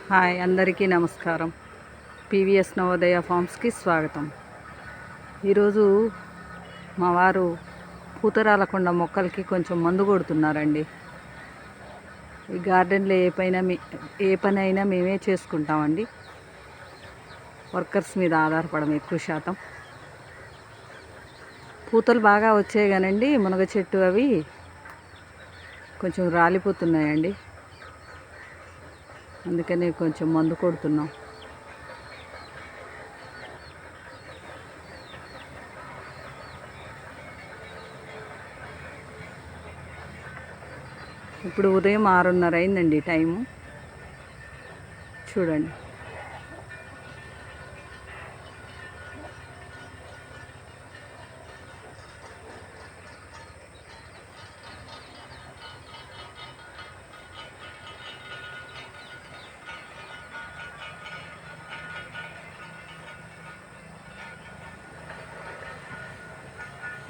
Hi, అందరికీ నమస్కారం. PVS Navodaya ఫార్మ్స్కి స్వాగతం. ఈరోజు మా వారు పూతరాలకొండ మొక్కలకి కొంచెం మందు కొడుతున్నారండి. ఈ గార్డెన్లో ఏ పని అయినా మేమే చేసుకుంటామండి. వర్కర్స్ మీద ఆధారపడడం ఎక్కువ శాతం. పూతలు బాగా వచ్చాయి కానండి, మునగ చెట్టు అవి కొంచెం రాలిపోతున్నాయండి. అందుకనే కొంచెం మందు కొడుతున్నాం. ఇప్పుడు ఉదయం 6:30 అయిందండి టైము. చూడండి,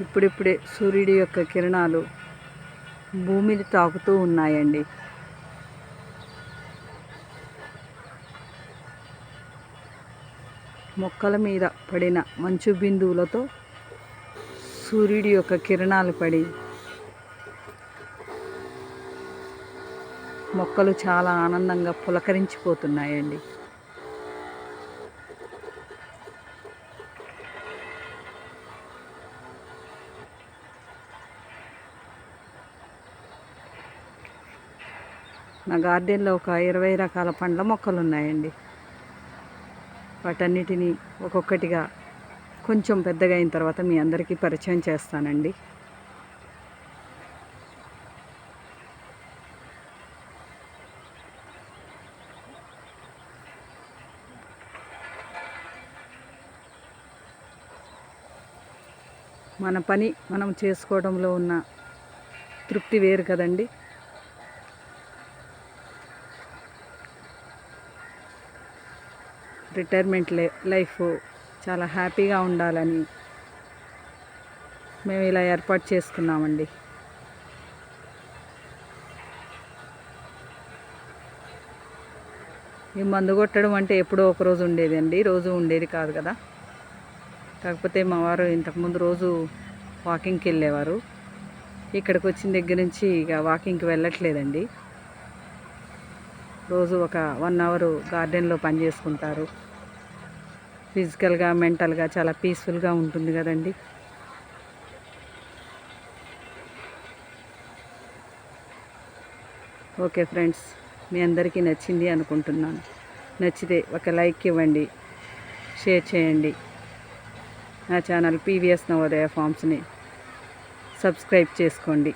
ఇప్పుడిప్పుడే సూర్యుడి యొక్క కిరణాలు భూమిని తాకుతూ ఉన్నాయండి. మొక్కల మీద పడిన మంచు బిందువులతో సూర్యుడి యొక్క కిరణాలు పడి మొక్కలు చాలా ఆనందంగా పులకరించిపోతున్నాయండి. నా గార్డెన్లో ఒక 20 రకాల పండ్ల మొక్కలు ఉన్నాయండి. వాటన్నిటినీ ఒక్కొక్కటిగా కొంచెం పెద్దగా అయిన తర్వాత మీ అందరికీ పరిచయం చేస్తానండి. మన పని మనం చేసుకోవడంలో ఉన్న తృప్తి వేరు కదండి. రిటైర్మెంట్ లైఫ్ చాలా హ్యాపీగా ఉండాలని మేము ఇలా ఏర్పాటు చేసుకున్నామండి. ఈ మందు కొట్టడం అంటే ఎప్పుడో ఒకరోజు ఉండేదండి, రోజు ఉండేది కాదు కదా. కాకపోతే మా వారు ఇంతకుముందు రోజు వాకింగ్కి వెళ్ళేవారు. ఇక్కడికి వచ్చిన దగ్గర నుంచి ఇక వాకింగ్కి వెళ్ళట్లేదండి. రోజు ఒక 1 అవర్ గార్డెన్లో పని చేసుకుంటారు. ఫిజికల్గా మెంటల్గా చాలా పీస్ఫుల్గా ఉంటుంది కదండి. ఓకే ఫ్రెండ్స్, మీ అందరికీ నచ్చింది అనుకుంటున్నాను. నచ్చితే ఒక లైక్ ఇవ్వండి, షేర్ చేయండి. నా ఛానల్ పీవీఎస్ నవోదయ ఫార్మ్స్ని సబ్స్క్రైబ్ చేసుకోండి.